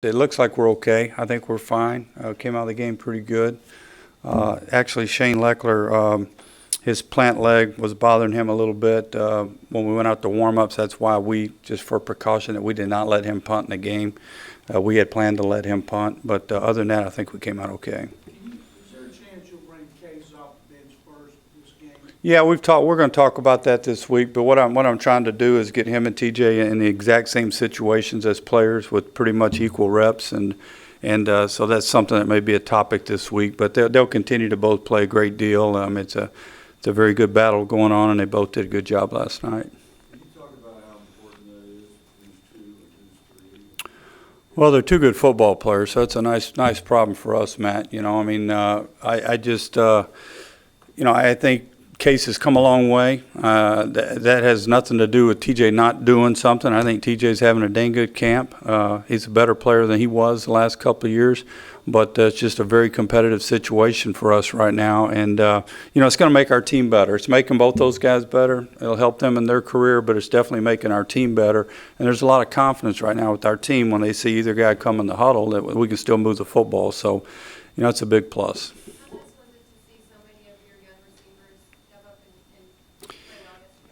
It looks like we're okay. I think we're fine. Came out of the game pretty good. Actually, Shane Leckler, his plant leg was bothering him a little bit when we went out to warm-ups. That's why we, just for precaution, that we did not let him punt in the game. We had planned to let him punt, but other than that, I think we came out okay. Is there a chance you'll bring Case off the bench first this game? Yeah, we've talked. We're going to talk about that this week. But what I'm trying to do is get him and TJ in the exact same situations as players with pretty much equal reps, and so that's something that may be a topic this week. But they'll continue to both play a great deal. It's a very good battle going on, and they both did a good job last night. Can you talk about how important that is, who's 2 and who's 3? Well, they're two good football players, so it's a nice problem for us, Matt. I think Case has come a long way. That has nothing to do with TJ not doing something. I think TJ's having a dang good camp. He's a better player than he was the last couple of years, but it's just a very competitive situation for us right now. And, it's going to make our team better. It's making both those guys better. It'll help them in their career, but it's definitely making our team better. And there's a lot of confidence right now with our team when they see either guy come in the huddle that we can still move the football. So, it's a big plus.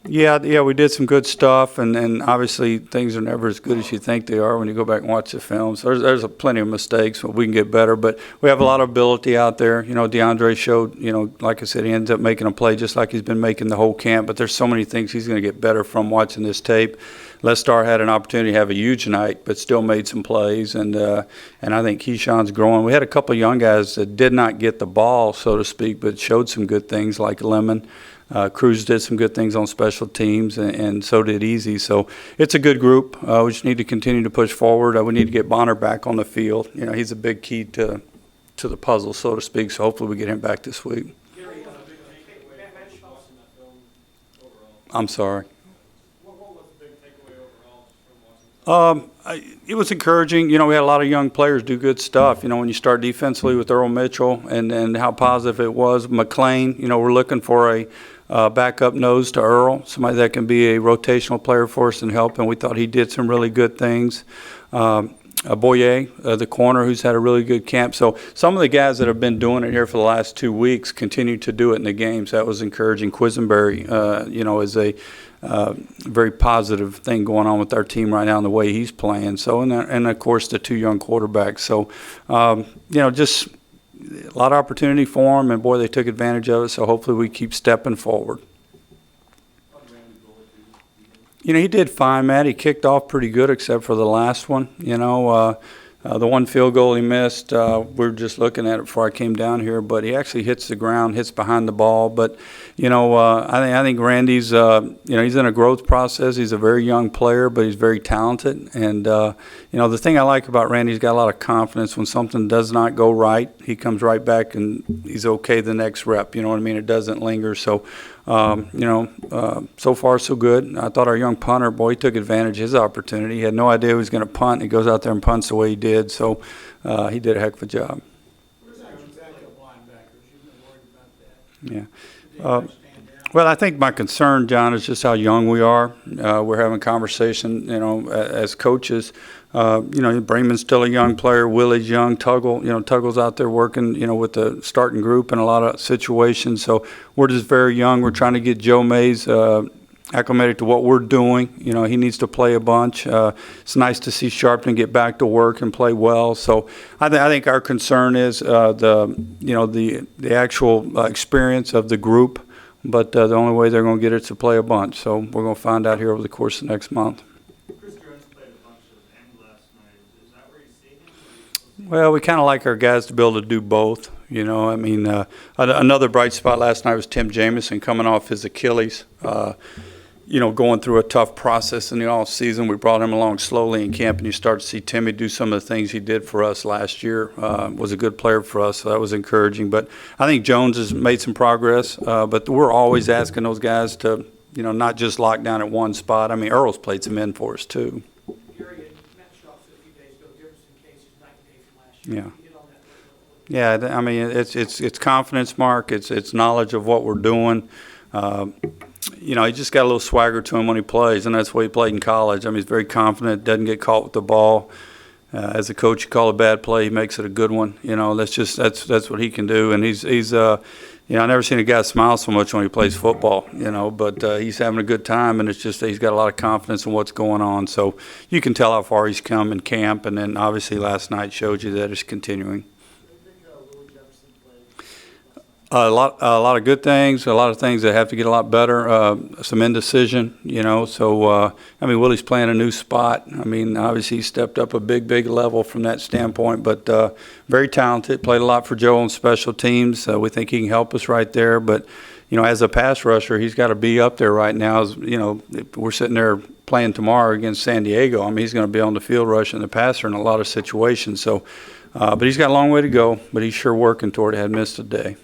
Yeah, we did some good stuff, and obviously things are never as good as you think they are when you go back and watch the film. So there's plenty of mistakes, but we can get better. But we have a lot of ability out there. DeAndre showed, like I said, he ends up making a play just like he's been making the whole camp. But there's so many things he's going to get better from watching this tape. Lestar had an opportunity to have a huge night, but still made some plays, and I think Keyshawn's growing. We had a couple of young guys that did not get the ball, so to speak, but showed some good things like Lemon. Cruz did some good things on special teams, and so did Easy. So it's a good group. We just need to continue to push forward. We need to get Bonner back on the field. He's a big key to the puzzle, so to speak. So hopefully we get him back this week. I'm sorry. What was the big takeaway overall from watching? It was encouraging. We had a lot of young players do good stuff. When you start defensively with Earl Mitchell and how positive it was. McLean, we're looking for a backup nose to Earl, somebody that can be a rotational player for us and help, and we thought he did some really good things. Boye, the corner, who's had a really good camp. So some of the guys that have been doing it here for the last 2 weeks continue to do it in the games. That was encouraging. Quisenberry, is a very positive thing going on with our team right now and the way he's playing. So, and of course, the 2 young quarterbacks. So, just a lot of opportunity for them, and boy, they took advantage of it. So hopefully we keep stepping forward. He did fine, Matt. He kicked off pretty good except for the last one. The one field goal he missed, we were just looking at it before I came down here, but he actually hits the ground, hits behind the ball. But, I think Randy's, he's in a growth process. He's a very young player, but he's very talented. And, the thing I like about Randy, he's got a lot of confidence. When something does not go right, he comes right back and he's okay the next rep. You know what I mean? It doesn't linger. So, so far so good. I thought our young punter, boy, he took advantage of his opportunity. He had no idea he was going to punt. He goes out there and punts the way he did. So he did a heck of a job. Where's our backup linebackers? You've been worried about that. Yeah. Well, I think my concern, John, is just how young we are. We're having conversation, as coaches. Bremen's still a young player. Willie's young. Tuggle's out there working, with the starting group in a lot of situations. So we're just very young. We're trying to get Joe Mays acclimated to what we're doing. He needs to play a bunch. It's nice to see Sharpton get back to work and play well. So I think our concern is the actual experience of the group. But the only way they're going to get it is to play a bunch. So we're going to find out here over the course of next month. Chris Jones played a bunch of end last night. Is that where you see him? Well, we kind of like our guys to be able to do both. Another bright spot last night was Tim Jamison coming off his Achilles. Going through a tough process in the off season. We brought him along slowly in camp, and you start to see Timmy do some of the things he did for us last year. Was a good player for us, so that was encouraging. But I think Jones has made some progress. But we're always asking those guys to, not just lock down at one spot. Earl's played some in for us too. Gary, Matt Shaw said a few days ago, difference in cases night and day from last year. Yeah. Can you get on that? Yeah, it's confidence, Mark. It's knowledge of what we're doing. He just got a little swagger to him when he plays, and that's the way he played in college. He's very confident, doesn't get caught with the ball. as a coach, you call a bad play, he makes it a good one. That's what he can do. And he's I've never seen a guy smile so much when he plays football, but he's having a good time, and it's just that he's got a lot of confidence in what's going on. So you can tell how far he's come in camp, and then obviously last night showed you that it's continuing. A lot of good things, a lot of things that have to get a lot better. Some indecision, So Willie's playing a new spot. Obviously he stepped up a big level from that standpoint, but very talented. Played a lot for Joe on special teams. We think he can help us right there. But as a pass rusher, he's got to be up there right now. If we're sitting there playing tomorrow against San Diego. He's going to be on the field rushing the passer in a lot of situations. So, but he's got a long way to go. But he's sure working toward it. Had missed a day.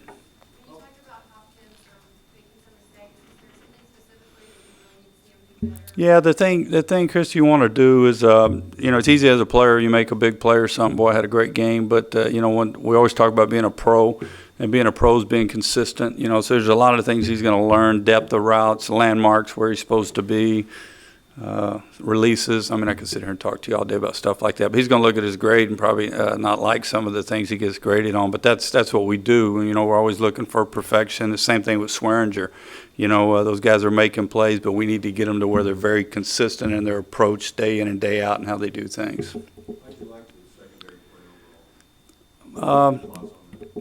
Yeah, the thing, Chris, you want to do is, it's easy as a player. You make a big play or something. Boy, I had a great game. But, when we always talk about being a pro, and being a pro is being consistent. So there's a lot of things he's going to learn, depth of routes, landmarks, where he's supposed to be, releases. I could sit here and talk to you all day about stuff like that. But he's going to look at his grade and probably not like some of the things he gets graded on. But that's what we do. We're always looking for perfection. The same thing with Swearinger. Those guys are making plays, but we need to get them to where they're very consistent in their approach day in and day out and how they do things.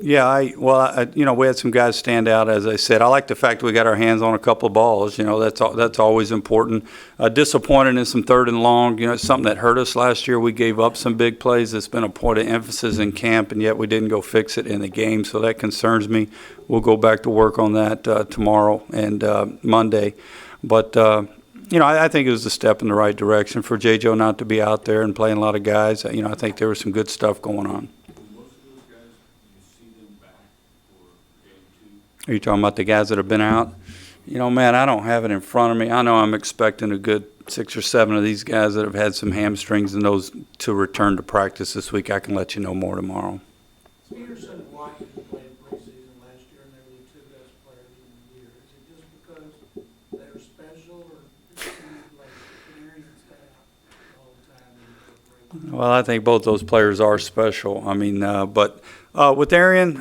Yeah, we had some guys stand out, as I said. I like the fact that we got our hands on a couple of balls. That's always important. Disappointed in some third and long. It's something that hurt us last year. We gave up some big plays. It's been a point of emphasis in camp, and yet we didn't go fix it in the game. So that concerns me. We'll go back to work on that tomorrow and Monday. But I think it was a step in the right direction for J.J. not to be out there and playing a lot of guys. I think there was some good stuff going on. Are you talking about the guys that have been out? Man, I don't have it in front of me. I know I'm expecting a good 6 or 7 of these guys that have had some hamstrings and those to return to practice this week. I can let you know more tomorrow. Peterson and Watkins played preseason last year, and they were the 2 best players in the year. Is it just because they're special, or it seems like Aaron stay out all the time? Well, I think both those players are special. But with Arian,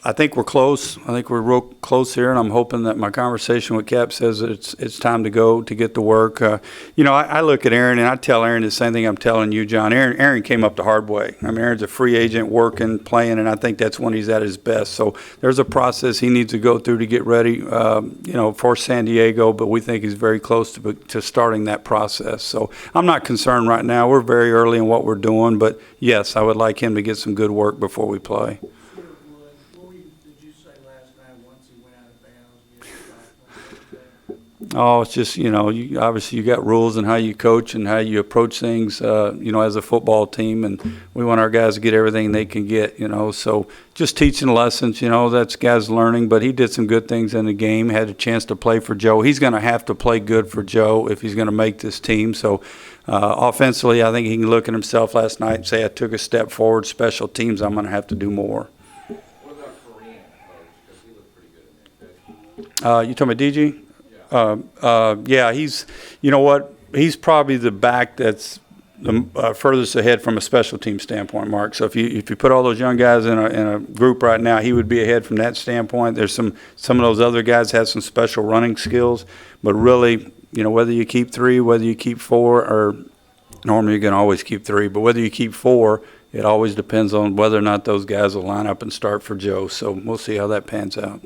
I think we're close. I think we're real close here, and I'm hoping that my conversation with Cap says that it's time to go to get to work. I look at Aaron, and I tell Aaron the same thing I'm telling you, John. Aaron came up the hard way. Aaron's a free agent, working, playing, and I think that's when he's at his best. So there's a process he needs to go through to get ready, for San Diego, but we think he's very close to starting that process. So I'm not concerned right now. We're very early in what we're doing, but yes, I would like him to get some good work before we play. Oh, it's just, obviously you got rules and how you coach and how you approach things, as a football team. And we want our guys to get everything they can get, So just teaching lessons, that's guys learning. But he did some good things in the game, had a chance to play for Joe. He's going to have to play good for Joe if he's going to make this team. So offensively, I think he can look at himself last night and say, I took a step forward. Special teams, I'm going to have to do more. What about Korean, because he looked pretty good in that. You talking about DG? Yeah, he's probably the back that's the furthest ahead from a special team standpoint, Mark. So if you put all those young guys in a group right now, he would be ahead from that standpoint. There's some of those other guys have some special running skills, but really, whether you keep 3, whether you keep 4, or normally you're going to always keep 3, but whether you keep 4, it always depends on whether or not those guys will line up and start for Joe. So we'll see how that pans out.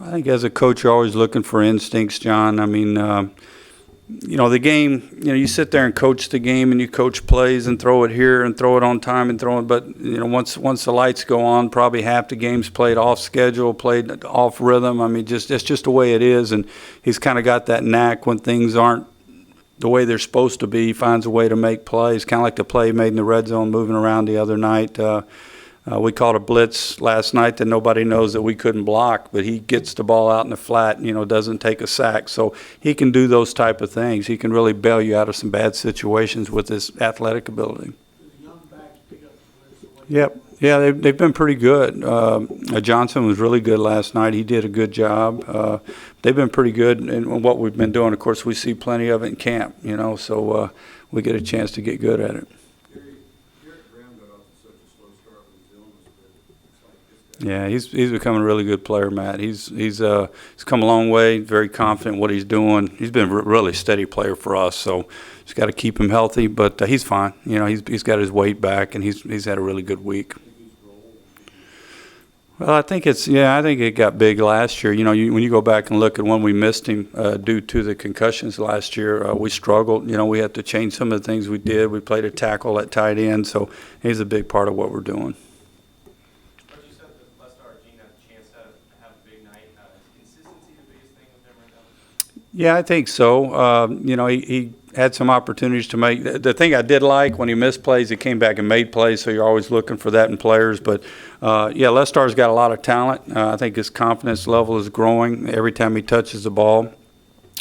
I think as a coach, you're always looking for instincts, John. The game, you sit there and coach the game and you coach plays and throw it here and throw it on time and throw it. But, once the lights go on, probably half the game's played off schedule, played off rhythm. That's just the way it is. And he's kind of got that knack when things aren't the way they're supposed to be. He finds a way to make plays, kind of like the play made in the red zone moving around the other night. We called a blitz last night that nobody knows that we couldn't block, but he gets the ball out in the flat and, doesn't take a sack. So he can do those type of things. He can really bail you out of some bad situations with his athletic ability. Yeah, they've been pretty good. Johnson was really good last night. He did a good job. They've been pretty good in what we've been doing. Of course, we see plenty of it in camp, so we get a chance to get good at it. Garrett Graham got off to such a slow start with his illness, but it's like this guy. Yeah, he's becoming a really good player, Matt. He's come a long way. Very confident in what he's doing. He's been a really steady player for us, so just got to keep him healthy. But he's fine. He's got his weight back, and he's had a really good week. Well, I think it got big last year. When you go back and look at when we missed him due to the concussions last year, we struggled. We had to change some of the things we did. We played a tackle at tight end, so he's a big part of what we're doing. But you said that Lestar Gene had a chance to have a big night. Is consistency the biggest thing with him right now? Yeah, I think so. He had some opportunities to make. The thing I did like when he missed plays, he came back and made plays, so you're always looking for that in players. But, Lestar's got a lot of talent. I think his confidence level is growing every time he touches the ball.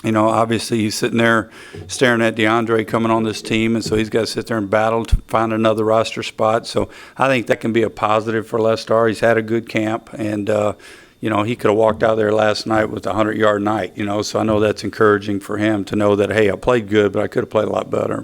Obviously he's sitting there staring at DeAndre coming on this team, and so he's got to sit there and battle to find another roster spot. So I think that can be a positive for Lestar. He's had a good camp, and he could have walked out there last night with a 100-yard night, so I know that's encouraging for him to know that, hey, I played good, but I could have played a lot better.